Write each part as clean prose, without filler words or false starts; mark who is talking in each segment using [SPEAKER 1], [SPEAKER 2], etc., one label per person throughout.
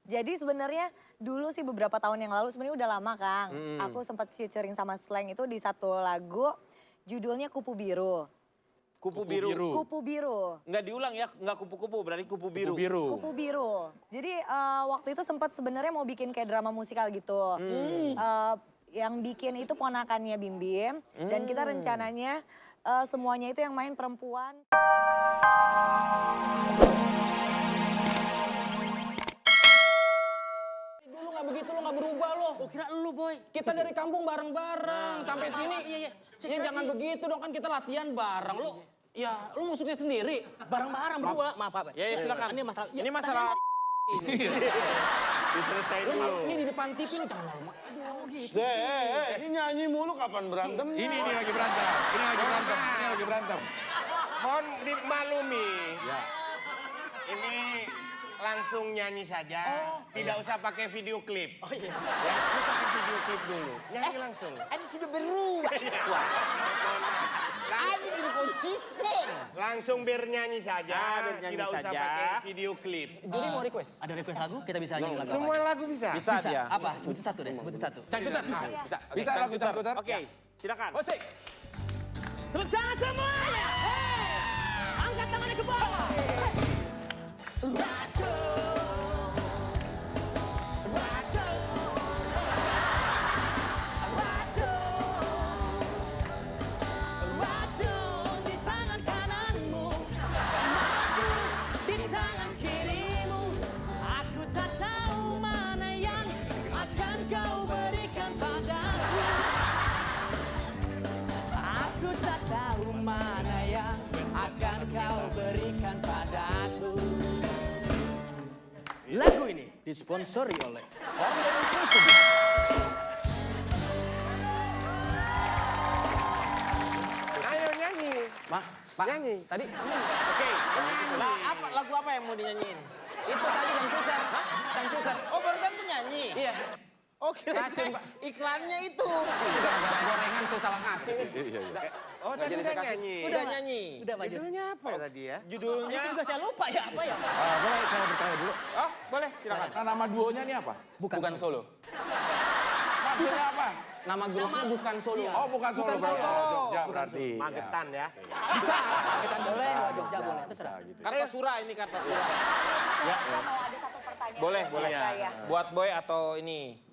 [SPEAKER 1] Jadi sebenarnya dulu sih beberapa tahun yang lalu sebenarnya udah lama Kang. Aku sempat featuring sama Slank itu di satu lagu judulnya Kupu Biru.
[SPEAKER 2] Kupu biru.
[SPEAKER 1] Kupu Biru.
[SPEAKER 2] Nggak diulang ya, nggak kupu-kupu, berarti kupu biru.
[SPEAKER 1] Kupu Biru. Jadi waktu itu sempat sebenarnya mau bikin kayak drama musikal gitu. Yang bikin itu ponakannya Bim Bim. Dan kita rencananya semuanya itu yang main perempuan.
[SPEAKER 3] Dulu nggak begitu, lo nggak berubah lo.
[SPEAKER 2] Oh kira lu boy.
[SPEAKER 3] Kita dari kampung bareng-bareng sampai sini.
[SPEAKER 2] Iya.
[SPEAKER 3] Ya jangan begitu dong, kan kita latihan bareng. Lo, ya lo mau sukses sendiri.
[SPEAKER 4] Bareng-bareng berdua. Maaf, Pak.
[SPEAKER 2] Ya silakan.
[SPEAKER 4] Ini masalah.
[SPEAKER 2] Ini masalah. Diselesain dulu.
[SPEAKER 3] Ini di depan TV lo jangan malu. Aduh gitu.
[SPEAKER 5] Ini nyanyi mulu kapan berantem?
[SPEAKER 6] Ini lagi berantem. Ini lagi berantem.
[SPEAKER 7] Mohon dimaklumi. Ya. Ini langsung nyanyi saja. Tidak usah pakai video klip. Oh iya. Ya, lu pakai video klip dulu. Nyanyi langsung.
[SPEAKER 4] Ini sudah berubah. Ini tidak konsisten.
[SPEAKER 7] Langsung bernyanyi saja.
[SPEAKER 2] bernyanyi
[SPEAKER 7] Tidak usah
[SPEAKER 2] saja.
[SPEAKER 7] pakai video klip.
[SPEAKER 3] Jadi mau request?
[SPEAKER 4] Ada request lagu, kita bisa nyanyi lagu
[SPEAKER 7] Semua lagu bisa.
[SPEAKER 2] Bisa dia.
[SPEAKER 4] apa? Sebutin satu deh, sebutin satu.
[SPEAKER 3] Cangcutan?
[SPEAKER 6] Bisa lagu Cangcuter.
[SPEAKER 2] Oke, silakan.
[SPEAKER 3] Musik.
[SPEAKER 4] Tepuk tangan semuanya. Angkat tangannya ke bawah. Racun di tangan kananmu, madu di tangan kirimu. Aku tak tahu mana yang akan kau berikan padaku. Aku tak tahu mana yang akan kau berikan padaku. Lagu ini disponsori oleh
[SPEAKER 7] Ayo nyanyi.
[SPEAKER 3] Pak,
[SPEAKER 7] Nyanyi.
[SPEAKER 3] tadi
[SPEAKER 2] Oke. Lagu apa yang mau dinyanyiin?
[SPEAKER 3] itu tadi cangcuter. Cangcuter.
[SPEAKER 2] Oh barusan tuh nyanyi?
[SPEAKER 3] Iya.
[SPEAKER 2] Oh kira
[SPEAKER 3] Racun, Pak.
[SPEAKER 2] iklannya itu.
[SPEAKER 3] Udah gara-gara gorengan saya salah ngasih.
[SPEAKER 7] Oh tadi udah nyanyi.
[SPEAKER 2] Udah nyanyi.
[SPEAKER 4] Udah maju.
[SPEAKER 7] Judulnya apa ya tadi ya?
[SPEAKER 2] Judulnya.
[SPEAKER 4] Ini juga saya lupa ya apa ya?
[SPEAKER 6] Boleh saya bertanya dulu.
[SPEAKER 2] Oh boleh silakan.
[SPEAKER 6] Nah, nama duonya ini apa?
[SPEAKER 3] Bukan solo.
[SPEAKER 6] Maksudnya apa?
[SPEAKER 3] Nama grupnya bukan solo.
[SPEAKER 6] Oh bukan solo.
[SPEAKER 2] Bukan solo.
[SPEAKER 6] Jogja berarti.
[SPEAKER 7] Magetan ya.
[SPEAKER 4] Bisa. Kita boleh, Jogja boleh. Terserah.
[SPEAKER 2] Kartasura ini Kartasura.
[SPEAKER 1] Saya mau ada satu pertanyaan.
[SPEAKER 2] Boleh,
[SPEAKER 1] buat
[SPEAKER 2] boleh.
[SPEAKER 1] saya.
[SPEAKER 2] Buat boy atau ini?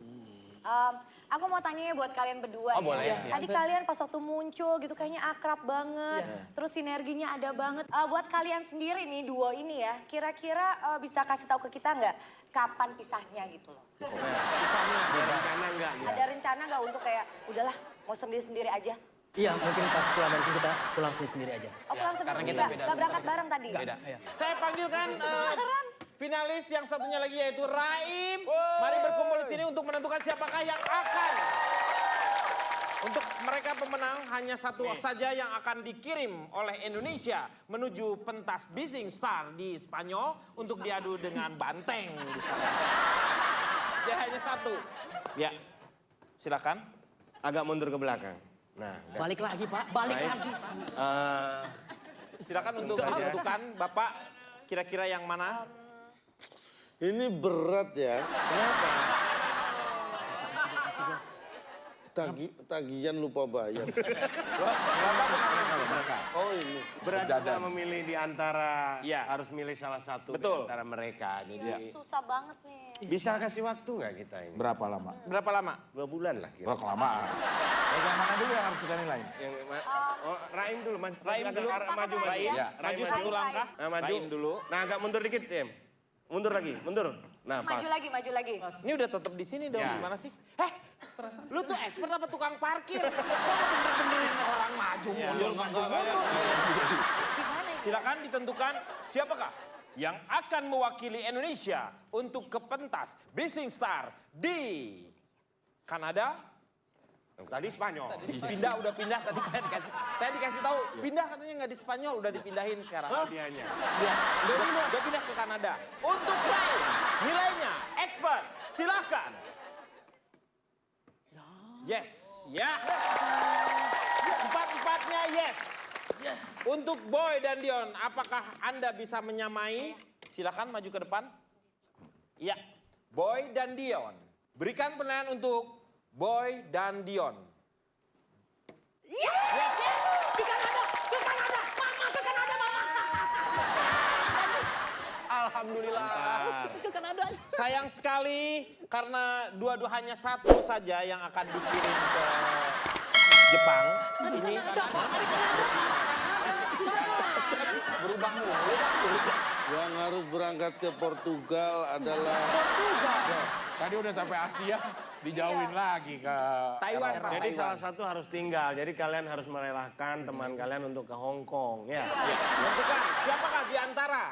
[SPEAKER 1] Aku mau tanya ya buat kalian berdua
[SPEAKER 3] Oh, boleh, ya.
[SPEAKER 1] Tadi kalian pas waktu muncul gitu kayaknya akrab banget. Terus sinerginya ada banget. Buat kalian sendiri nih duo ini ya, kira-kira bisa kasih tahu ke kita nggak kapan pisahnya gitu loh?
[SPEAKER 7] Ada rencana enggak?
[SPEAKER 1] Ada rencana nggak untuk kayak udahlah mau sendiri-sendiri aja?
[SPEAKER 4] Iya, mungkin pas pulang dari sini kita pulang sendiri aja.
[SPEAKER 1] Oh pulang sendiri,
[SPEAKER 3] karena kita
[SPEAKER 1] nggak
[SPEAKER 3] beda
[SPEAKER 1] nggak berangkat bareng tadi?
[SPEAKER 3] Beda.
[SPEAKER 2] Saya panggilkan finalis yang satunya lagi yaitu Raim. Mari berkumpul di sini untuk menentukan siapakah yang akan. Untuk mereka pemenang hanya satu saja yang akan dikirim oleh Indonesia menuju pentas Bising Star di Spanyol untuk diadu dengan Banteng di sana. Dia hanya satu. Ya, silakan.
[SPEAKER 7] Agak mundur ke belakang. Nah,
[SPEAKER 4] Balik lagi, Pak. Balik lagi, Pak.
[SPEAKER 2] Silakan untuk menentukan Bapak kira-kira yang mana?
[SPEAKER 5] Ini berat ya. Kenapa? Tagihan lupa bayar.
[SPEAKER 7] oh ini. Berat juga memilih di antara,
[SPEAKER 2] Iya.
[SPEAKER 7] harus milih salah satu
[SPEAKER 2] Betul.
[SPEAKER 7] di antara mereka. Jadi
[SPEAKER 1] Susah banget nih.
[SPEAKER 7] bisa kasih waktu nggak kita ini?
[SPEAKER 6] Berapa lama?
[SPEAKER 2] Berapa lama?
[SPEAKER 7] 2 bulan lah kira.
[SPEAKER 6] Oh kelamaan. Yang mana dulu yang harus kita nilai?
[SPEAKER 7] Oh, Raim dulu,
[SPEAKER 2] Raim dulu.
[SPEAKER 7] maju.
[SPEAKER 2] Raim,
[SPEAKER 6] Ya.
[SPEAKER 2] maju satu langkah.
[SPEAKER 7] Nah, maju.
[SPEAKER 2] Raim dulu.
[SPEAKER 7] Nah, agak mundur dikit, Tim. Mundur lagi, mundur. Nah, pas.
[SPEAKER 1] Maju lagi, maju lagi.
[SPEAKER 2] Ini udah tetap di sini dong,
[SPEAKER 7] Ya.
[SPEAKER 2] gimana sih? Lu tuh expert apa tukang parkir? Kok lu bener-benerin orang maju mundur, maju mundur?
[SPEAKER 1] Gimana ini?
[SPEAKER 2] Silakan ditentukan siapakah yang akan mewakili Indonesia untuk ke pentas Bising Star di Kanada.
[SPEAKER 7] Tadi Spanyol.
[SPEAKER 2] Udah pindah tadi saya dikasih tahu pindah katanya nggak di Spanyol, udah dipindahin sekarang.
[SPEAKER 7] Dianya.
[SPEAKER 2] Ya, udah pindah ke Kanada. Untuk Raim, nilainya expert, silahkan. Yes, ya. Empat-empatnya yes. Untuk Boy dan Dion, apakah Anda bisa menyamai? Silakan maju ke depan. Ya, Boy dan Dion. Berikan penilaian untuk Boy dan Dion.
[SPEAKER 3] Alhamdulillah.
[SPEAKER 2] Sayang sekali karena dua-dua hanya satu saja yang akan dikirim ke Jepang. Ini
[SPEAKER 3] Berubah mulu.
[SPEAKER 5] Yang harus berangkat ke Portugal adalah
[SPEAKER 6] Tadi udah sampai Asia, dijauhin lagi ke
[SPEAKER 2] Taiwan,
[SPEAKER 6] Eropa.
[SPEAKER 2] Pak.
[SPEAKER 7] Jadi salah satu harus tinggal. Jadi kalian harus merelakan teman kalian untuk ke Hong Kong. Ya.
[SPEAKER 2] Tentukan siapakah di antara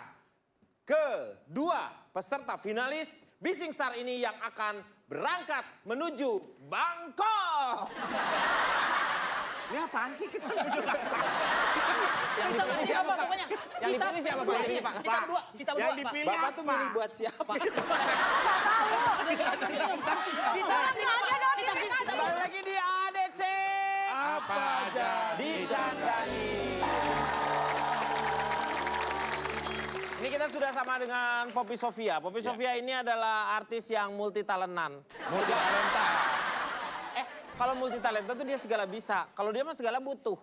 [SPEAKER 2] kedua peserta finalis Bising Star ini yang akan berangkat menuju Bangkok.
[SPEAKER 7] Ini apaan sih kita?
[SPEAKER 3] Yang dipilih siapa, Pak? Yang dipilih siapa, Pak? Yang dipilih, Pak?
[SPEAKER 4] Kita berdua, kita berdua.
[SPEAKER 7] Yang dipilih
[SPEAKER 2] Bapak tuh
[SPEAKER 7] apa?
[SPEAKER 2] milih buat siapa? Kembali lagi di ADC.
[SPEAKER 5] apa aja
[SPEAKER 2] Dicandani. Ini kita sudah sama dengan Poppy Sofia. Poppy Sofia ini adalah artis yang multi talentan.
[SPEAKER 6] Multi talenta.
[SPEAKER 2] Kalau multi talenta tuh dia segala bisa. Kalau dia mah segala butuh.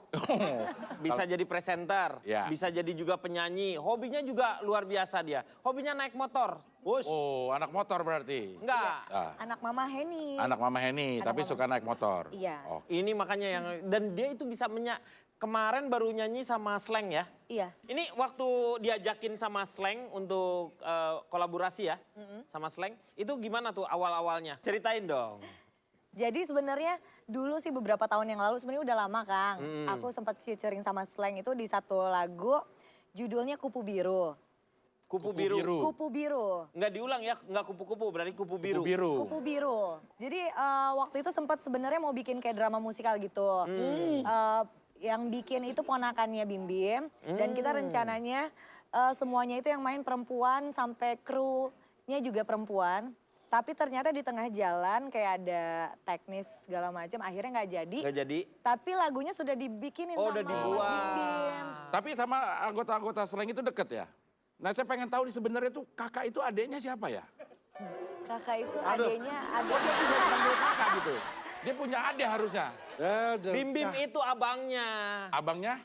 [SPEAKER 2] Bisa jadi presenter,
[SPEAKER 6] Ya.
[SPEAKER 2] bisa jadi juga penyanyi. Hobinya juga luar biasa dia. Hobinya naik motor. Wush.
[SPEAKER 6] Oh, anak motor berarti.
[SPEAKER 2] Enggak.
[SPEAKER 6] Ah,
[SPEAKER 1] Anak Mama Heni.
[SPEAKER 6] anak Mama Heni,
[SPEAKER 1] Anak
[SPEAKER 6] tapi
[SPEAKER 1] Mama-
[SPEAKER 6] suka naik motor.
[SPEAKER 1] Iya.
[SPEAKER 6] Oh.
[SPEAKER 2] Ini makanya yang dan dia itu bisa kemarin baru nyanyi sama Slang ya.
[SPEAKER 1] Iya.
[SPEAKER 2] Ini waktu diajakin sama Slang untuk kolaborasi ya sama Slang, itu gimana tuh awal-awalnya? Ceritain dong.
[SPEAKER 1] Jadi sebenarnya dulu sih beberapa tahun yang lalu sebenarnya udah lama Kang. Aku sempat featuring sama Slang itu di satu lagu judulnya Kupu Biru.
[SPEAKER 2] Kupu
[SPEAKER 6] Kupu
[SPEAKER 2] biru.
[SPEAKER 6] biru.
[SPEAKER 1] Kupu Biru.
[SPEAKER 2] Nggak diulang ya, nggak kupu-kupu, berarti kupu biru.
[SPEAKER 6] Kupu biru.
[SPEAKER 1] Kupu Biru. Jadi waktu itu sempat sebenarnya mau bikin kayak drama musikal gitu. Yang bikin itu ponakannya Bim Bim. Dan kita rencananya semuanya itu yang main perempuan sampai krunya juga perempuan. Tapi ternyata di tengah jalan kayak ada teknis segala macam akhirnya nggak jadi.
[SPEAKER 2] Nggak jadi.
[SPEAKER 1] Tapi lagunya sudah dibikinin
[SPEAKER 2] Oh,
[SPEAKER 1] sama
[SPEAKER 2] udah dibuat.
[SPEAKER 1] Mas Bim Bim.
[SPEAKER 6] Tapi sama anggota-anggota Slang itu deket ya? Nah saya pengen tahu sebenarnya itu kakak itu adiknya siapa ya?
[SPEAKER 1] Kakak itu adiknya
[SPEAKER 6] Oh dia bisa dipanggil kakak gitu? Dia punya adik harusnya.
[SPEAKER 2] Bim Bim itu abangnya.
[SPEAKER 6] Abangnya?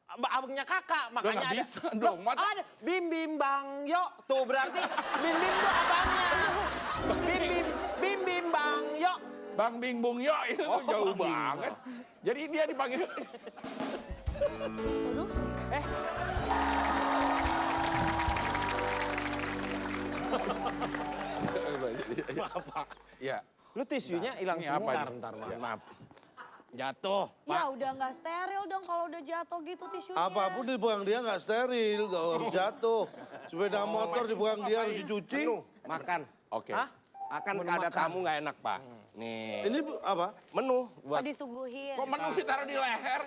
[SPEAKER 2] Abangnya kakak, makanya
[SPEAKER 6] nggak
[SPEAKER 2] ada.
[SPEAKER 6] bisa dong, masa-
[SPEAKER 2] Ada Bim Bim Bang Yo. Tuh berarti Bim Bim tuh abangnya. Bim Bim Bang Yo.
[SPEAKER 6] Bang Bing Bung Yo itu jauh banget. Jadi dia dipanggil. Maaf Pak. Ya.
[SPEAKER 2] Lu tisunya hilang
[SPEAKER 6] Ini
[SPEAKER 2] semua.
[SPEAKER 6] apa ini?
[SPEAKER 7] Bentar, maaf. Jatuh.
[SPEAKER 1] Ya udah nggak steril dong kalau udah jatuh gitu tisunya.
[SPEAKER 5] apapun dipegang dia nggak steril, nggak harus jatuh. Sepeda motor dipegang dia harus dicuci.
[SPEAKER 7] Menu, makan.
[SPEAKER 6] Oke.
[SPEAKER 2] Hah?
[SPEAKER 7] Akan ada tamu nggak enak, Pak. Nih,
[SPEAKER 5] Ini apa?
[SPEAKER 7] menu
[SPEAKER 1] Oh,
[SPEAKER 7] buat
[SPEAKER 1] disuguhin.
[SPEAKER 6] Kok menu ditaruh di leher?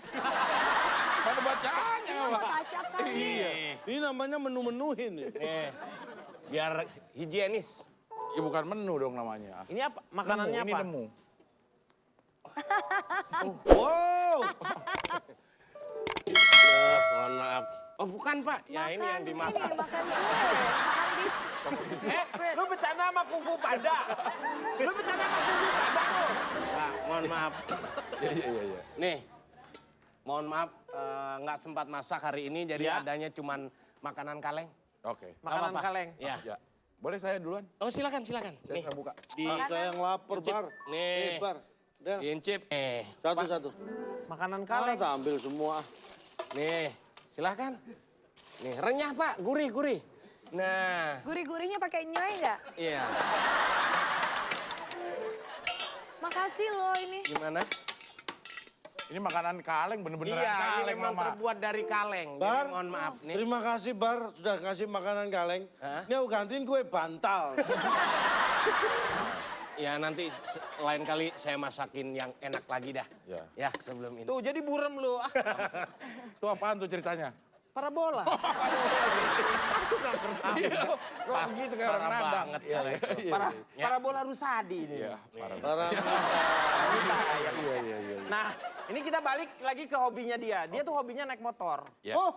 [SPEAKER 6] Mana bacaannya
[SPEAKER 1] Buat
[SPEAKER 6] Pak?
[SPEAKER 1] acap kali.
[SPEAKER 6] Iya.
[SPEAKER 5] Ini namanya menu-menuhin. Ya.
[SPEAKER 7] nih, biar higienis.
[SPEAKER 6] Ya bukan menu dong namanya.
[SPEAKER 2] Ini apa? Makanannya
[SPEAKER 6] Nemu,
[SPEAKER 2] apa?
[SPEAKER 6] Ini nemu.
[SPEAKER 5] Wow,
[SPEAKER 7] Mohon maaf. Oh, bukan, Pak. Ya ini yang dimakan.
[SPEAKER 1] Ini makan kue, makan biskuit.
[SPEAKER 2] Lu bercanda sama Kungfu Panda. Lu bercanda sama Kungfu Panda lu.
[SPEAKER 7] Pak, mohon maaf.
[SPEAKER 6] Iya.
[SPEAKER 7] Nih, mohon maaf nggak sempat masak hari ini, jadi
[SPEAKER 2] Ya.
[SPEAKER 7] adanya cuman makanan kaleng.
[SPEAKER 6] Oke.
[SPEAKER 2] Makanan
[SPEAKER 7] Apa-apa.
[SPEAKER 2] kaleng.
[SPEAKER 7] Ya.
[SPEAKER 6] Ya. Boleh saya duluan?
[SPEAKER 7] Oh, silakan. Nih,
[SPEAKER 6] Saya buka.
[SPEAKER 7] di
[SPEAKER 5] saya yang lapar,
[SPEAKER 7] Incip.
[SPEAKER 5] Bar.
[SPEAKER 7] Nih.
[SPEAKER 5] Bar. Del,
[SPEAKER 7] diincip.
[SPEAKER 5] satu-satu.
[SPEAKER 2] Makanan
[SPEAKER 5] Ah,
[SPEAKER 2] kaleng.
[SPEAKER 5] tak ambil semua.
[SPEAKER 7] Nih, silakan. Nih, renyah, Pak. Gurih. Nah,
[SPEAKER 1] Gurih-gurihnya pakai nyoy nggak?
[SPEAKER 7] iya.
[SPEAKER 1] Makasih loh ini.
[SPEAKER 7] Gimana?
[SPEAKER 6] Ini makanan kaleng, bener-beneran
[SPEAKER 7] Iya, ini
[SPEAKER 6] kaleng
[SPEAKER 7] memang
[SPEAKER 6] Mama.
[SPEAKER 7] terbuat dari kaleng. Jadi
[SPEAKER 5] Bar,
[SPEAKER 7] mohon maaf nih.
[SPEAKER 5] terima kasih Bar sudah kasih makanan kaleng.
[SPEAKER 7] Hah?
[SPEAKER 5] Ini aku gantiin kue bantal.
[SPEAKER 7] Ya nanti lain kali saya masakin yang enak lagi dah.
[SPEAKER 6] Ya.
[SPEAKER 7] Ya, sebelum ini.
[SPEAKER 2] Tuh jadi burem lu. Ah,
[SPEAKER 6] Itu apaan tuh ceritanya?
[SPEAKER 2] parabola.
[SPEAKER 6] Iya, kok begitu kayak orang
[SPEAKER 7] parah
[SPEAKER 6] nandang.
[SPEAKER 7] banget
[SPEAKER 6] Iya,
[SPEAKER 7] kalau itu.
[SPEAKER 6] iya,
[SPEAKER 2] Parabola Rusadi ini.
[SPEAKER 6] iya. Parah.
[SPEAKER 5] Barang
[SPEAKER 6] Iya.
[SPEAKER 2] Nah, ini kita balik lagi ke hobinya dia. Dia tuh hobinya naik motor.
[SPEAKER 6] Ya.
[SPEAKER 5] Oh,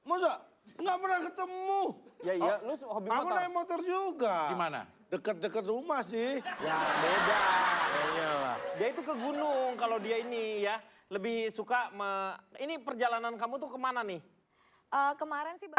[SPEAKER 5] masa? Nggak pernah ketemu.
[SPEAKER 2] Ya iya, lu hobi
[SPEAKER 5] Aku
[SPEAKER 2] motor.
[SPEAKER 5] naik motor juga.
[SPEAKER 6] Gimana?
[SPEAKER 5] Dekat-dekat rumah sih.
[SPEAKER 2] Ya beda. Dia itu ke gunung kalau dia ini ya. Lebih suka ini perjalanan kamu tuh kemana nih?
[SPEAKER 1] Kemarin sih